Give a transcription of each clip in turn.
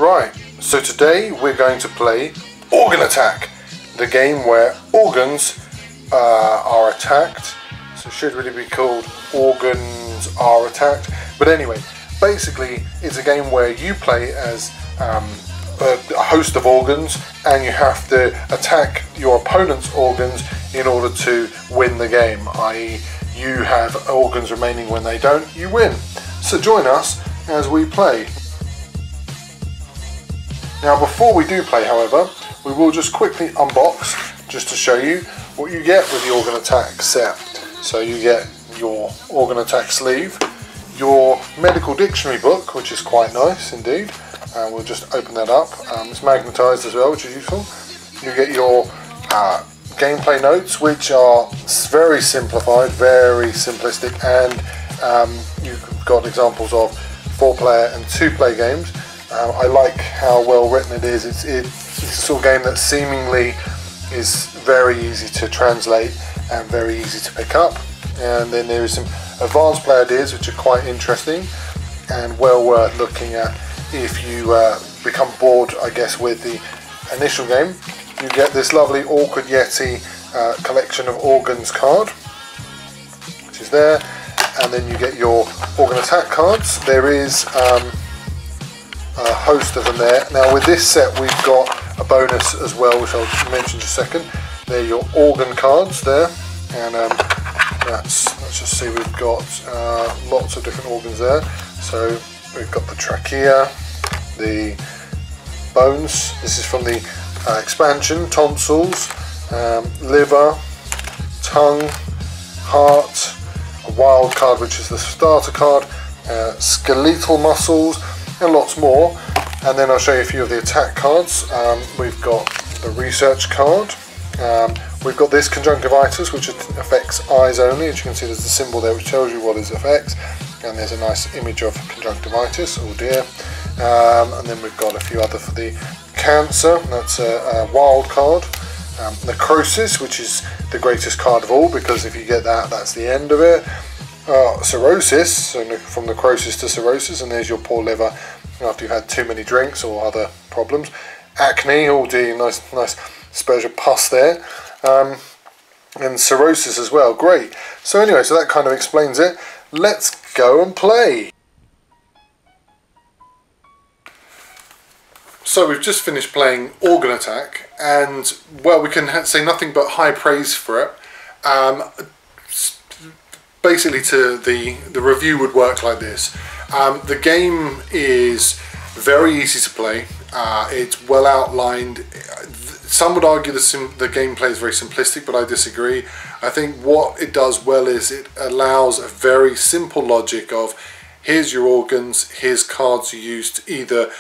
Right, so today we're going to play Organ Attack, the game where organs are attacked. So it should really be called Organs Are Attacked. But anyway, basically it's a game where you play as a host of organs and you have to attack your opponent's organs in order to win the game, i.e. you have organs remaining. When they don't, you win. So join us as we play. Now before we do play, however, we will just quickly unbox just to show you what you get with the Organ Attack set. So you get your Organ Attack sleeve, your medical dictionary book, which is quite nice indeed, and we'll just open that up. It's magnetised as well, which is useful. You get your gameplay notes, which are very simplified, very simplistic, and you've got examples of 4-player and 2-player games. I like how well written it is. It's a sort of game that seemingly is very easy to translate and very easy to pick up. And then there is some advanced play ideas which are quite interesting and well worth looking at if you become bored, I guess, with the initial game. You get this lovely Awkward Yeti collection of organs card, which is there, and then you get your Organ Attack cards. There is a host of them there. Now with this set we've got a bonus as well, which I'll mention in just a second. They're your organ cards there, and let's just see, we've got lots of different organs there. So we've got the trachea, the bones, this is from the expansion, tonsils, liver, tongue, heart, a wild card which is the starter card, skeletal muscles, and lots more. And then I'll show you a few of the attack cards. We've got the research card. We've got this conjunctivitis, which affects eyes only. As you can see, there's a symbol there which tells you what it affects, and there's a nice image of conjunctivitis. Oh dear. And then we've got a few other for the cancer. That's a wild card. Necrosis, which is the greatest card of all, because if you get that, that's the end of it. Cirrhosis, so from necrosis to cirrhosis, and there's your poor liver after you've had too many drinks or other problems. Acne, oh dear, nice spurge of pus there. And cirrhosis as well, great. So anyway, so that kind of explains it. Let's go and play. So we've just finished playing Organ Attack, and well, we can say nothing but high praise for it. Basically, the review would work like this. The game is very easy to play. It's well outlined. Some would argue the gameplay is very simplistic, but I disagree. I think what it does well is it allows a very simple logic of here's your organs, here's cards you use to either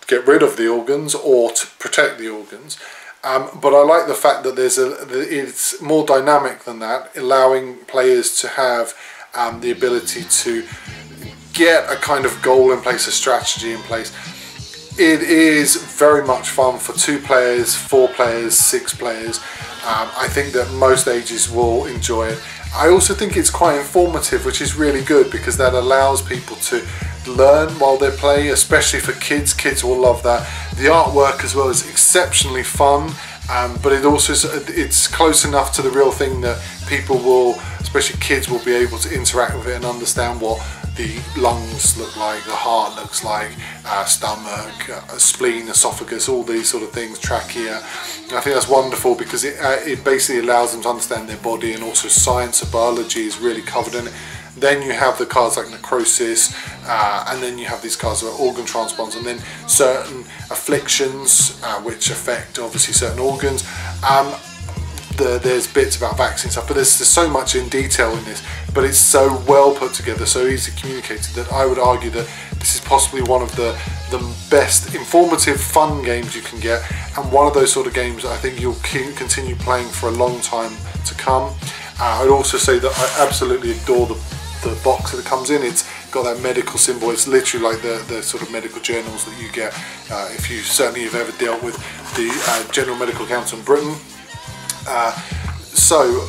get rid of the organs or to protect the organs. But I like the fact that it's more dynamic than that, allowing players to have the ability to get a kind of goal in place, a strategy in place. It is very much fun for 2 players, 4 players, 6 players. I think that most ages will enjoy it. I also think it's quite informative, which is really good, because that allows people to learn while they play, especially for kids. Kids will love that. The artwork as well is exceptionally fun, but it also it's close enough to the real thing that people will, especially kids, will be able to interact with it and understand what the lungs look like, the heart looks like, stomach, spleen, esophagus, all these sort of things, trachea. I think that's wonderful, because it basically allows them to understand their body, and also science of biology is really covered in it. Then you have the cards like necrosis, and then you have these cards about organ transplants, and then certain afflictions which affect obviously certain organs. There's bits about vaccine stuff, but there's so much in detail in this, but it's so well put together, so easy communicated, that I would argue that this is possibly one of the best informative fun games you can get, and one of those sort of games that I think you'll continue playing for a long time to come. I'd also say that I absolutely adore the box that it comes in. It's got that medical symbol. It's literally like the sort of medical journals that you get if you certainly have ever dealt with the General Medical Council in Britain. So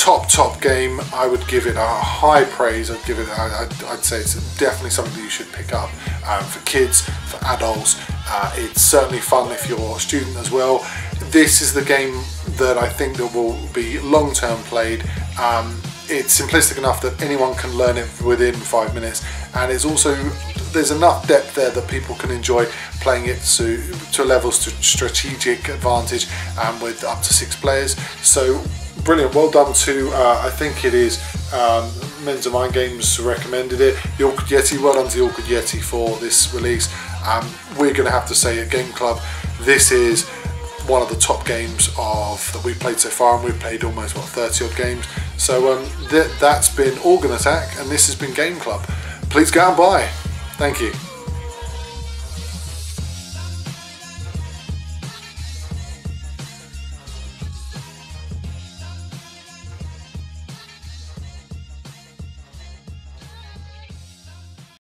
top game. I would give it a high praise. I'd say it's definitely something that you should pick up for kids, for adults. It's certainly fun if you're a student as well. This is the game that I think that will be long-term played. It's simplistic enough that anyone can learn it within 5 minutes, and it's also, there's enough depth there that people can enjoy playing it to levels to strategic advantage, with up to 6 players. So brilliant, well done to, I think it is Men's and Mind Games recommended it. The Awkward Yeti, well done to the Awkward Yeti for this release. We're going to have to say at Game Club, this is one of the top games that we've played so far, and we've played almost, what, 30 odd games. So that's been Organ Attack, and this has been Game Club. Please go and buy. Thank you.